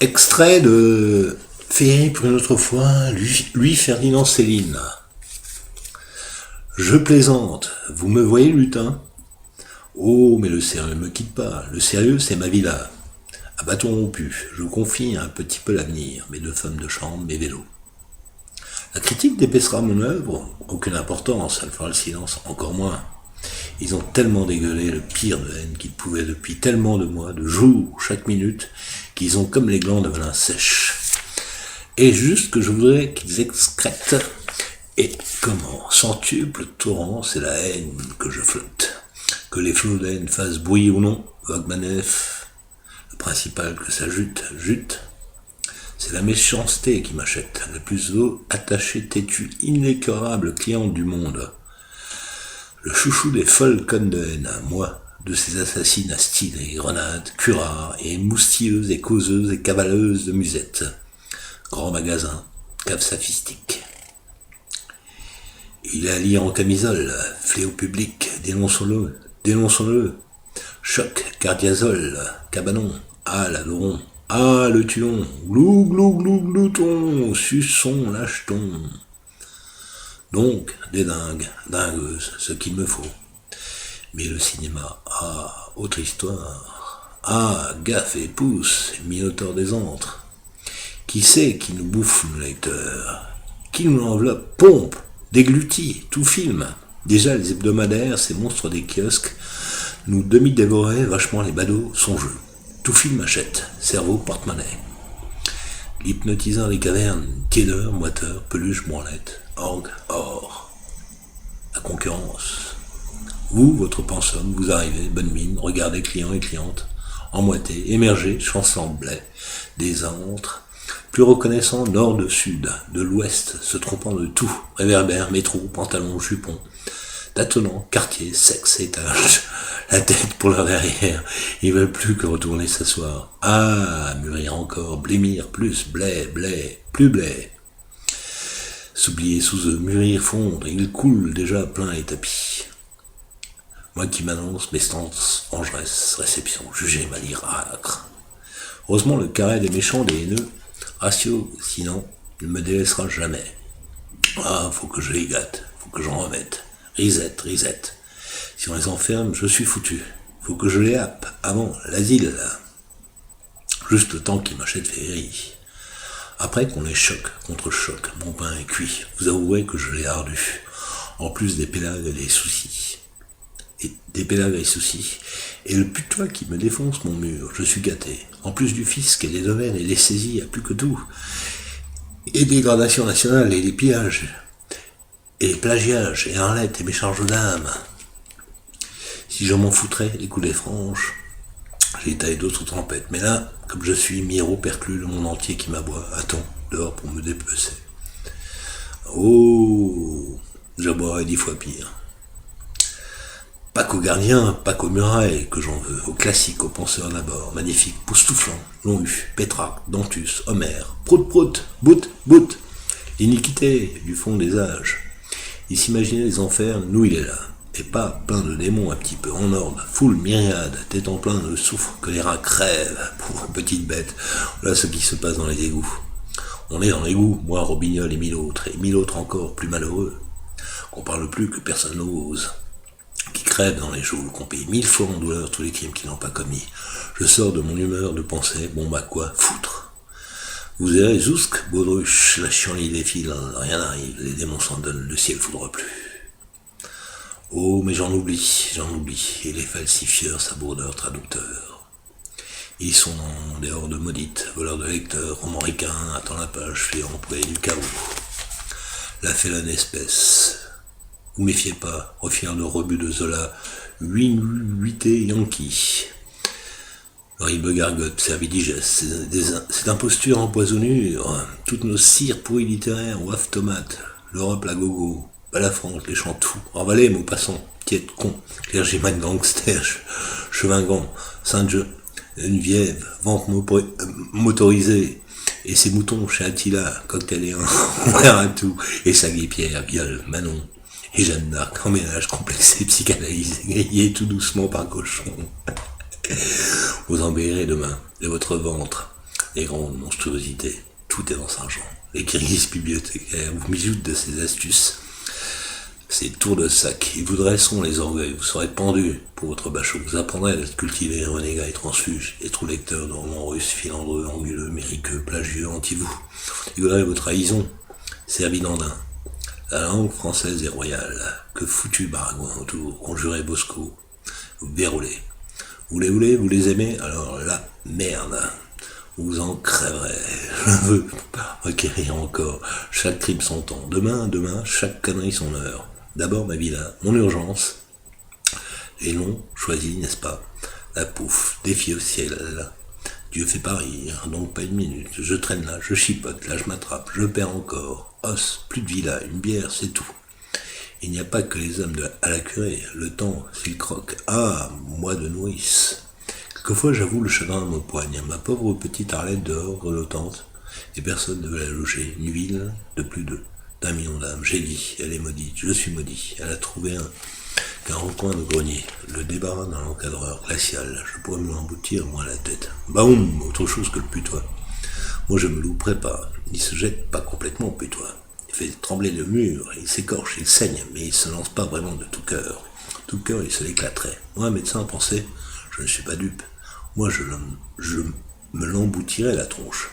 Extrait de Féerie pour une autre fois, Louis Ferdinand Céline. Je plaisante, vous me voyez lutin? Oh, mais le sérieux ne me quitte pas, le sérieux c'est ma villa. À bâton rompu, je confie un petit peu l'avenir, mes deux femmes de chambre, mes vélos. La critique d'épaissera mon œuvre, aucune importance, elle fera le silence, encore moins. Ils ont tellement dégueulé le pire de haine qu'ils pouvaient depuis tellement de mois, de jours, chaque minute, qu'ils ont comme les glands de venin sèche. Et juste que je voudrais qu'ils excrètent, et comment, centuple torrent, c'est la haine que je flotte. Que les flots d'haine fassent bruit ou non, vague manef, le principal que ça jute. C'est la méchanceté qui m'achète, la plus attachée, têtue, inécœurable cliente du monde. Le chouchou des folles connes de haine, moi, de ces assassines à style et grenades, curares et moustilleuses et causeuses et cavaleuses de musette. Grand magasin, cave sophistique. Il est à lire en camisole, fléau public, dénonçons-le. Choc, cardiazole, cabanon, ah l'adouron, ah le tuon, glou glou glou glouton, suçon, lâcheton. Donc, des dingues, dingueuses, ce qu'il me faut. Mais le cinéma, ah, autre histoire. Ah, gaffe et pouce, minotaure des antres. Qui c'est qui nous bouffe, nos lecteurs? Qui nous enveloppe, pompe, déglutit, tout film? Déjà, les hebdomadaires, ces monstres des kiosques, nous demi-dévoraient vachement les badauds, songeux. Tout film achète, cerveau, porte-monnaie. L'hypnotiseur des cavernes, tiédeur, moiteur, peluche, branlette, orgue, or. La concurrence. Vous, votre pensum, vous arrivez, bonne mine, regardez clients et clientes, emmoîtés, émergés, chancelant blé, des antres, plus reconnaissant nord de sud, de l'ouest, se trompant de tout, réverbère, métro, pantalon, jupon, tâtonnant, quartier, sexe, étage, la tête pour leur derrière, ils veulent plus que retourner s'asseoir. Ah, mûrir encore, blêmir, plus, blé, plus blé. S'oublier sous eux, mûrir, fondre, ils coulent déjà plein et tapis. Moi qui m'annonce mes stances, vengeresse, réception, jugez ma lyre âcre. Heureusement le carré des méchants, des haineux, ratio, sinon, ne me délaissera jamais. Ah, faut que je les gâte, faut que j'en remette. Risette. Si on les enferme, je suis foutu. Faut que je les happe, avant, l'asile, là. Juste le temps qu'ils m'achètent féerie. Après qu'on les choque, contre choc, mon pain est cuit. Vous avouerez que je l'ai ardu. En plus des pélages et des soucis. Et le putois qui me défonce mon mur, je suis gâté. En plus du fisc et des domaines et des saisies, à plus que tout. Et des gradations nationales et des pillages. Et les plagiages, et Arlette et mes charges d'âme. Si je m'en foutrais, les coulées franches, j'ai taillé d'autres tempêtes. Mais là, comme je suis, Miro perclus le monde entier qui m'aboie. Attends, dehors pour me dépecer. Oh, j'aboierais 10 fois pire. Pas qu'aux gardiens, pas qu'aux murailles que j'en veux, aux classiques, aux penseurs d'abord, magnifiques, poustouflants, Longu, Pétrarque, Dantus, Homère, prout, bout, l'iniquité du fond des âges. Il s'imaginait les enfers, nous il est là, et pas plein de démons un petit peu en ordre, foule myriade, tête en plein de souffre, que les rats crèvent, pauvre petite bête, voilà ce qui se passe dans les égouts. On est dans l'égout, moi, Robignol et 1000 autres encore plus malheureux, qu'on parle plus que personne n'ose. Qui crèvent dans les geôles, qu'on paye 1000 fois en douleur tous les crimes qu'ils n'ont pas commis. Je sors de mon humeur de penser, bon bah quoi, foutre. Vous verrez, Zousk, baudruche, la chienlit défile, rien n'arrive, les démons s'en donnent, le ciel foudre plus. Oh, mais j'en oublie, et les falsifieurs, sabourdeurs, traducteurs. Ils sont en dehors de maudites, voleurs de lecteurs, romoricains, attends la page, fait employer du chaos. La félonne espèce. Vous méfiez pas, refiant de rebut de Zola, 8 Yankee. Horrible gargote, servi digeste, cette imposture empoisonnure, toutes nos cires pourries littéraires, ouaf tomate, l'Europe la gogo, pas la France, les chants tout, Orvalais, Maupassant, tiède con, clergyman gangster, chevingant, Sainte-Geneviève, vente motorisée, et ses moutons chez Attila, cocktailien, on verra tout, et Sagui-Pierre, viol, Manon, et Jeanne d'Arc en ménage complexé, psychanalysé, grillé tout doucement par cochon. Vous embellerez demain de votre ventre les grandes monstruosités, tout est dans Saint-Jean. Les Kirghizes bibliothécaires vous mijoutent de ces astuces. Ces tours de sac, ils vous dresseront les orgueils, vous serez pendus pour votre bachot, vous apprendrez à être cultivé, renégat et transfuge, et trop lecteur de romans russes, filandreux, anguleux, mériqueux, plagieux, anti-vous. Ils voudraient vos trahisons, servis d'andin. La langue française est royale, que foutu baragouin autour, conjurez Bosco, vous déroulez. Vous les voulez, vous les aimez, alors là, merde. Vous en crèverez. Je veux pas requérir encore. Chaque crime son temps. Demain, chaque connerie son heure. D'abord ma villa, mon urgence. Les noms choisis, n'est-ce pas? La pouffe, défi au ciel. Dieu fait pas rire, donc pas une minute. Je traîne là, je chipote, là je m'attrape, je perds encore. Os, plus de villa, une bière, c'est tout. Il n'y a pas que les hommes à la curée. Le temps, s'il croque. Ah, moi de nourrice. Quelquefois, j'avoue, le chagrin me poigne. Ma pauvre petite Arlette dehors, grelottante, et personne ne veut la loger. Une ville de plus d'un million d'âmes. J'ai dit, elle est maudite, je suis maudit. Elle a trouvé qu'un recoin de grenier. Le débarras d'un encadreur glacial. Je pourrais me l'emboutir, moi, à la tête. Baoum, autre chose que le putois. Moi, je me louperai pas. Il se jette pas complètement au putois. Il fait trembler le mur, il s'écorche, il saigne, mais il se lance pas vraiment de tout cœur. Tout cœur, il se l'éclaterait. Moi, médecin, pensait, je ne suis pas dupe. Moi, je me l'emboutirais la tronche.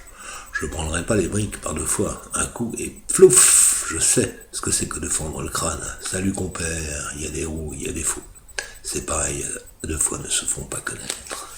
Je prendrais pas les briques par deux fois. Un coup et plouf, je sais ce que c'est que de fendre le crâne. Salut compère, il y a des roues, il y a des faux. C'est pareil, deux fois ne se font pas connaître.